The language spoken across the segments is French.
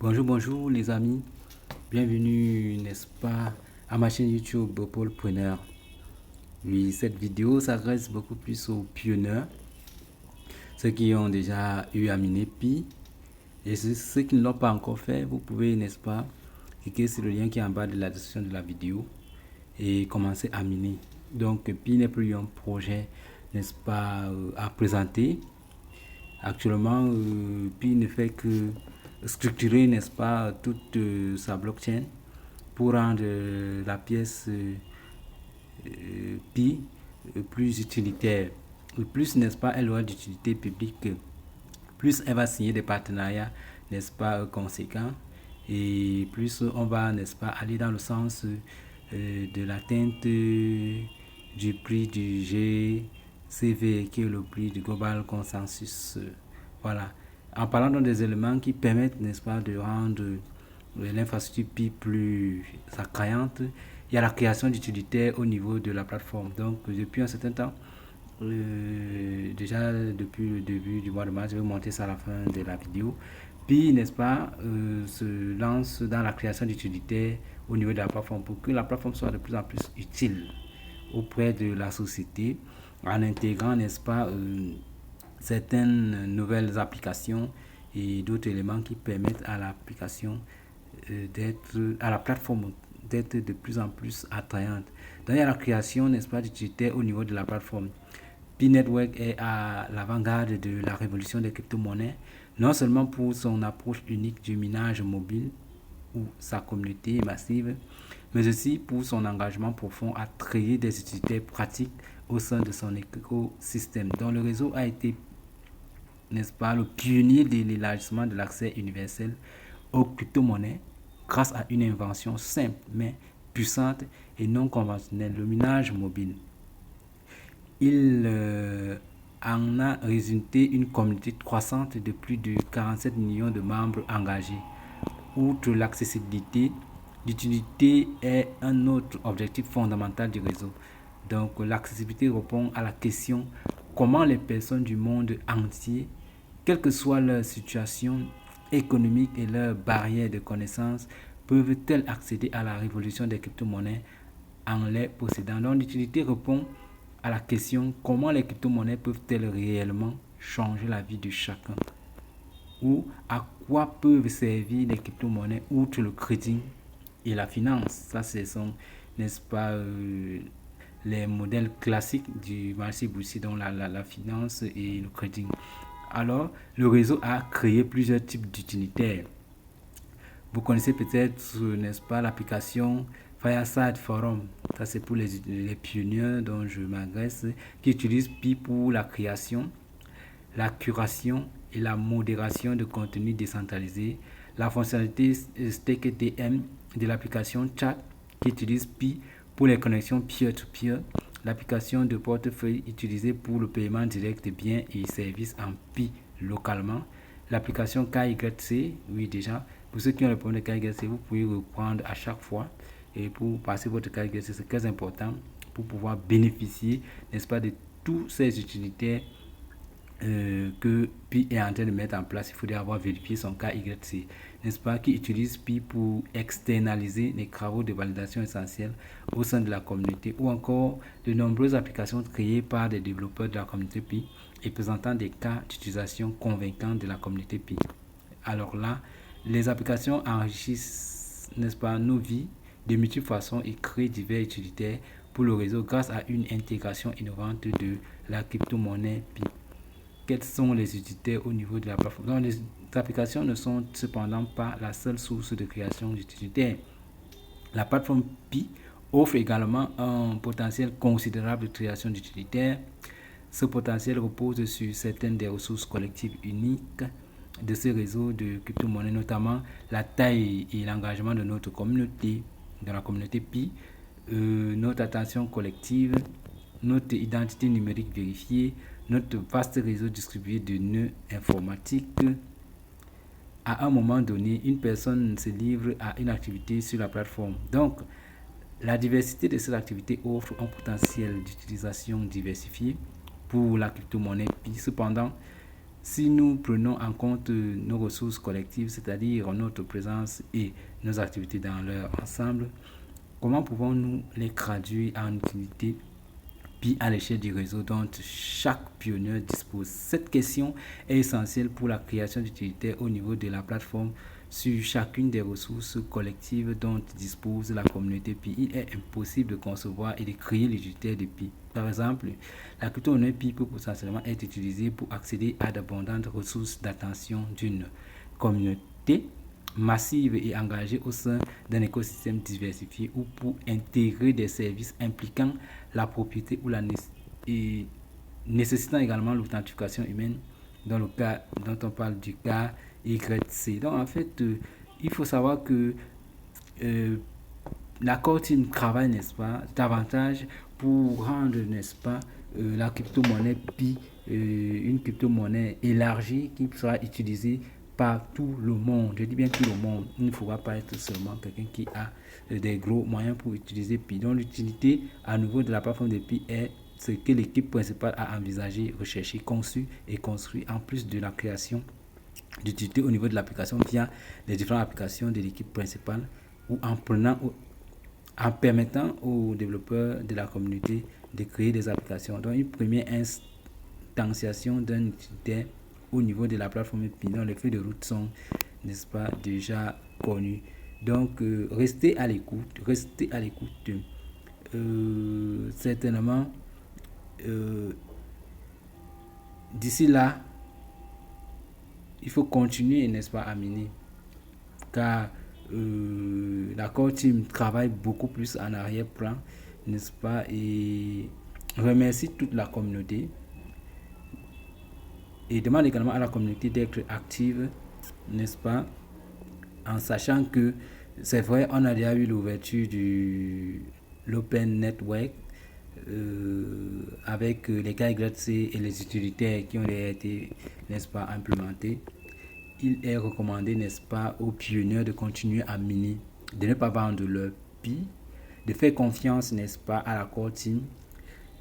Bonjour, bonjour les amis. Bienvenue, n'est-ce pas, à ma chaîne YouTube Paul Preneur. Oui, cette vidéo s'adresse beaucoup plus aux pionniers, ceux qui ont déjà eu à miner Pi. Et ceux qui ne l'ont pas encore fait, vous pouvez, n'est-ce pas, cliquer sur le lien qui est en bas de la description de la vidéo et commencer à miner. Donc, Pi n'est plus un projet, n'est-ce pas, à présenter. Actuellement, Pi ne fait que structurer, n'est-ce pas, toute sa blockchain pour rendre la pièce Pi plus utilitaire. Plus, n'est-ce pas, elle aura d'utilité publique, plus elle va signer des partenariats, n'est-ce pas, conséquents. Et plus on va, n'est-ce pas, aller dans le sens de l'atteinte du prix du GCV, qui est le prix du Global Consensus. Voilà. En parlant donc des éléments qui permettent, n'est-ce pas, de rendre l'infrastructure Pi plus attrayante, il y a la création d'utilitaires au niveau de la plateforme. Donc, depuis un certain temps, déjà depuis le début du mois de mars, je vais monter ça à la fin de la vidéo. Puis, n'est-ce pas, se lance dans la création d'utilitaires au niveau de la plateforme pour que la plateforme soit de plus en plus utile auprès de la société en intégrant, n'est-ce pas, certaines nouvelles applications et d'autres éléments qui permettent à l'application à la plateforme d'être de plus en plus attrayante. Donc, il y a la création, n'est-ce pas, d'utilitaires au niveau de la plateforme. P-Network est à l'avant-garde de la révolution des crypto-monnaies, non seulement pour son approche unique du minage mobile ou sa communauté massive, mais aussi pour son engagement profond à créer des utilitaires pratiques au sein de son écosystème. Donc, le réseau a été, n'est-ce pas, le pionnier de l'élargissement de l'accès universel aux crypto-monnaies grâce à une invention simple mais puissante et non conventionnelle, le minage mobile. Il en a résulté une communauté croissante de plus de 47 millions de membres engagés. Outre l'accessibilité, l'utilité est un autre objectif fondamental du réseau. Donc l'accessibilité répond à la question comment les personnes du monde entier, quelle que soit leur situation économique et leurs barrières de connaissances, peuvent-elles accéder à la révolution des crypto-monnaies en les possédant. Donc l'utilité répond à la question comment les crypto-monnaies peuvent-elles réellement changer la vie de chacun, ou à quoi peuvent servir les crypto-monnaies outre le crédit et la finance. Ça, ce sont, n'est-ce pas, les modèles classiques du marché boursier, dont la finance et le crédit. Alors, le réseau a créé plusieurs types d'utilitaires. Vous connaissez peut-être, n'est-ce pas, l'application Fireside Forum. Ça, c'est pour les pionniers dont je m'adresse, qui utilisent Pi pour la création, la curation et la modération de contenu décentralisé. La fonctionnalité StakeDM de l'application Chat, qui utilise Pi pour les connexions peer-to-peer. L'application de portefeuille utilisée pour le paiement direct de biens et services en Pi localement. L'application KYC, oui déjà, pour ceux qui ont le problème de KYC, vous pouvez reprendre à chaque fois. Et pour passer votre KYC, c'est très important pour pouvoir bénéficier, n'est-ce pas, de tous ces utilitaires que Pi est en train de mettre en place. Il faudrait avoir vérifié son KYC, n'est-ce pas, qui utilise Pi pour externaliser les travaux de validation essentiels au sein de la communauté, ou encore de nombreuses applications créées par des développeurs de la communauté Pi et présentant des cas d'utilisation convaincants de la communauté Pi. Alors là, les applications enrichissent, n'est-ce pas, nos vies de multiples façons et créent divers utilitaires pour le réseau grâce à une intégration innovante de la crypto-monnaie Pi. Quels sont les utilitaires au niveau de la plateforme? Donc, les applications ne sont cependant pas la seule source de création d'utilitaires. La plateforme Pi offre également un potentiel considérable de création d'utilitaires. Ce potentiel repose sur certaines des ressources collectives uniques de ce réseau de crypto-monnaies, notamment la taille et l'engagement de notre communauté, de la communauté Pi, notre attention collective, notre identité numérique vérifiée, notre vaste réseau distribué de nœuds informatiques. À un moment donné, une personne se livre à une activité sur la plateforme. Donc, la diversité de cette activité offre un potentiel d'utilisation diversifié pour la crypto-monnaie Pi. Cependant, si nous prenons en compte nos ressources collectives, c'est-à-dire notre présence et nos activités dans leur ensemble, comment pouvons-nous les traduire en utilité Pi à l'échelle du réseau dont chaque pionnier dispose? Cette question est essentielle pour la création d'utilitaires au niveau de la plateforme sur chacune des ressources collectives dont dispose la communauté Pi. Il est impossible de concevoir et de créer l'utilitaire de Pi. Par exemple, la crypto-monnaie Pi peut potentiellement être utilisée pour accéder à d'abondantes ressources d'attention d'une communauté massive et engagée au sein d'un écosystème diversifié ou pour intégrer des services impliquant la propriété ou la et nécessitant également l'authentification humaine dans le cas dont on parle du cas YC. Donc en fait, il faut savoir que euh, la core team travaille, n'est-ce pas, davantage pour rendre, n'est-ce pas, la crypto-monnaie Pi une crypto-monnaie élargie qui sera utilisée par tout le monde. Je dis bien tout le monde. Il ne faudra pas être seulement quelqu'un qui a des gros moyens pour utiliser Pi. Donc l'utilité à nouveau de la plateforme de Pi est ce que l'équipe principale a envisagé, recherché, conçu et construit en plus de la création d'utilité au niveau de l'application via les différentes applications de l'équipe principale ou en permettant aux développeurs de la communauté de créer des applications. Donc, une première instantiation d'un utilitaire au niveau de la plateforme Pi, dont les feuilles de route sont, n'est-ce pas, déjà connus. Donc, restez à l'écoute, certainement, d'ici là, il faut continuer, n'est-ce pas, à miner, car la core team travaille beaucoup plus en arrière-plan, n'est-ce pas, et remercie toute la communauté et demande également à la communauté d'être active, n'est-ce pas, en sachant que c'est vrai, on a déjà eu l'ouverture de l'Open Network avec les KYC et les utilitaires qui ont été, n'est-ce pas, implémentés. Il est recommandé, n'est-ce pas, aux pionniers de continuer à miner, de ne pas vendre leur Pi, de faire confiance, n'est-ce pas, à la core team,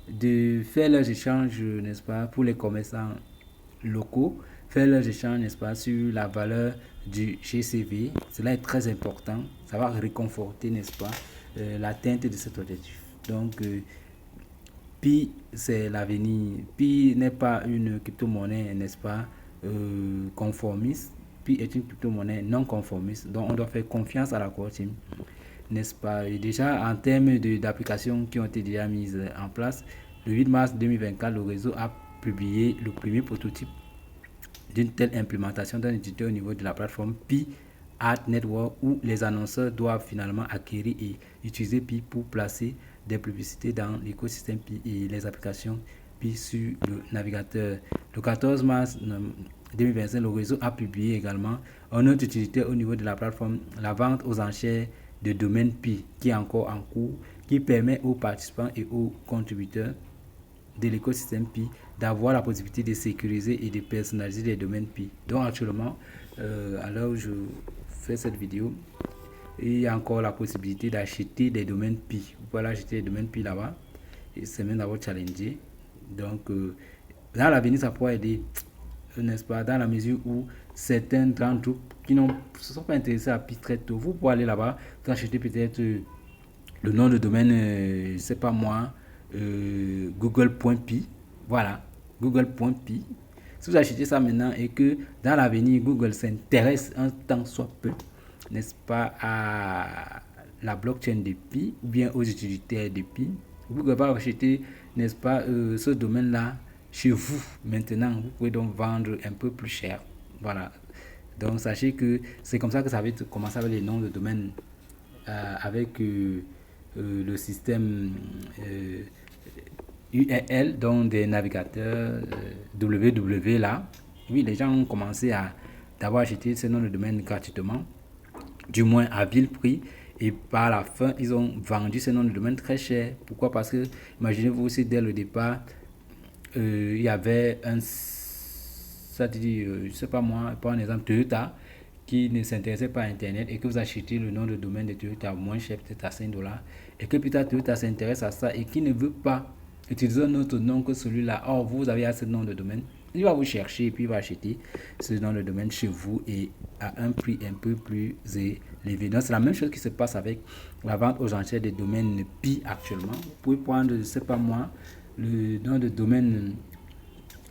de faire leurs échanges, n'est-ce pas, pour les commerçants locaux, faire leurs échanges, n'est-ce pas, sur la valeur du GCV. Cela est très important. Ça va réconforter, n'est-ce pas, l'atteinte de cet objectif. Donc, Pi, c'est l'avenir. Pi n'est pas une crypto-monnaie, n'est-ce pas, conformiste. Pi est une crypto-monnaie non conformiste. Donc, on doit faire confiance à la core team, n'est-ce pas. Et déjà, en termes d'applications qui ont été déjà mises en place, le 8 mars 2024, le réseau a publié le premier prototype d'une telle implémentation d'un éditeur au niveau de la plateforme Pi Art Network où les annonceurs doivent finalement acquérir et utiliser Pi pour placer des publicités dans l'écosystème Pi et les applications Pi sur le navigateur. Le 14 mars 2025, le réseau a publié également un autre utilitaire au niveau de la plateforme, la vente aux enchères de domaine Pi, qui est encore en cours, qui permet aux participants et aux contributeurs de l'écosystème Pi d'avoir la possibilité de sécuriser et de personnaliser les domaines Pi. Donc actuellement, à l'heure où je fais cette vidéo, il y a encore la possibilité d'acheter des domaines Pi. Vous pouvez acheter des domaines Pi là-bas et c'est même d'avoir challengé. Donc, dans l'avenir, ça pourrait aider, n'est-ce pas, dans la mesure où certains grands groupes qui ne se sont pas intéressés à Pi très tôt, vous pouvez aller là-bas, acheter peut-être le nom de domaine, je ne sais pas moi, google.pi. Voilà, google.pi. Si vous achetez ça maintenant et que dans l'avenir, Google s'intéresse un temps soit peu, n'est-ce pas, à la blockchain de Pi ou bien aux utilitaires de Pi, Google va acheter, n'est-ce pas, ce domaine-là chez vous maintenant. Vous pouvez donc vendre un peu plus cher. Voilà. Donc, sachez que c'est comme ça que ça va commencer avec les noms de domaine avec le système URL, donc des navigateurs www là. Oui, les gens ont commencé à d'avoir acheté ce nom de domaine gratuitement, du moins à vil prix, et par la fin, ils ont vendu ce nom de domaine très cher. Pourquoi? Parce que, imaginez-vous aussi, dès le départ, il y avait un, ça te dit, je sais pas moi, par exemple, Toyota, qui ne s'intéressait pas à Internet et que vous achetez le nom de domaine de Toyota moins cher, peut-être à 5 dollars, et que plus tard Toyota s'intéresse à ça et qui ne veut pas utiliser un autre nom que celui-là. Or, vous avez assez de nom de domaine. Il va vous chercher et puis il va acheter ce nom de domaine chez vous et à un prix un peu plus élevé. Donc c'est la même chose qui se passe avec la vente aux enchères des domaines Pi actuellement. Vous pouvez prendre, je ne sais pas moi, le nom de domaine,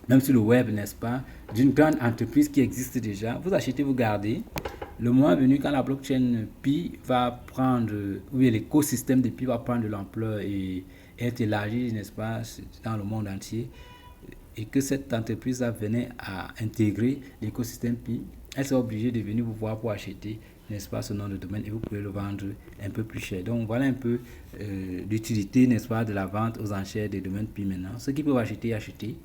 même sur le web, n'est-ce pas, d'une grande entreprise qui existe déjà. Vous achetez, vous gardez. Le moment venu, quand la blockchain Pi va prendre, ou bien l'écosystème de Pi va prendre de l'ampleur et être élargi, n'est-ce pas, dans le monde entier, et que cette entreprise venait à intégrer l'écosystème Pi, elle sera obligée de venir vous voir pour acheter, n'est-ce pas, ce nom de domaine et vous pouvez le vendre un peu plus cher. Donc voilà un peu l'utilité, n'est-ce pas, de la vente aux enchères des domaines Pi maintenant. Ceux qui peuvent acheter, acheter.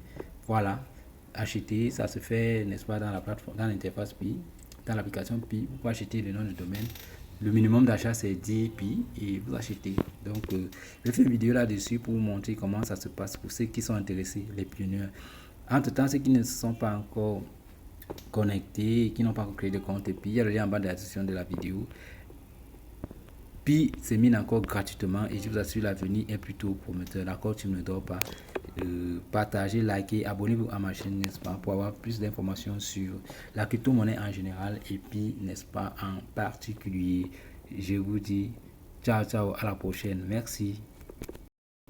Voilà, acheter, ça se fait, n'est-ce pas, dans la plateforme, dans l'interface Pi, dans l'application Pi, vous pouvez acheter le nom de domaine. Le minimum d'achat c'est 10 Pi et vous achetez. Donc, je fais une vidéo là-dessus pour vous montrer comment ça se passe pour ceux qui sont intéressés, les pionniers. Entre-temps, ceux qui ne se sont pas encore connectés, qui n'ont pas encore créé de compte, et puis il y a le lien en bas de la description de la vidéo. Pi se mine encore gratuitement et je vous assure l'avenir est plutôt prometteur. D'accord, tu ne dors pas. Partagez, likez, abonnez-vous à ma chaîne, n'est-ce pas, pour avoir plus d'informations sur la crypto-monnaie en général et puis, n'est-ce pas, en particulier. Je vous dis ciao, ciao, à la prochaine. Merci.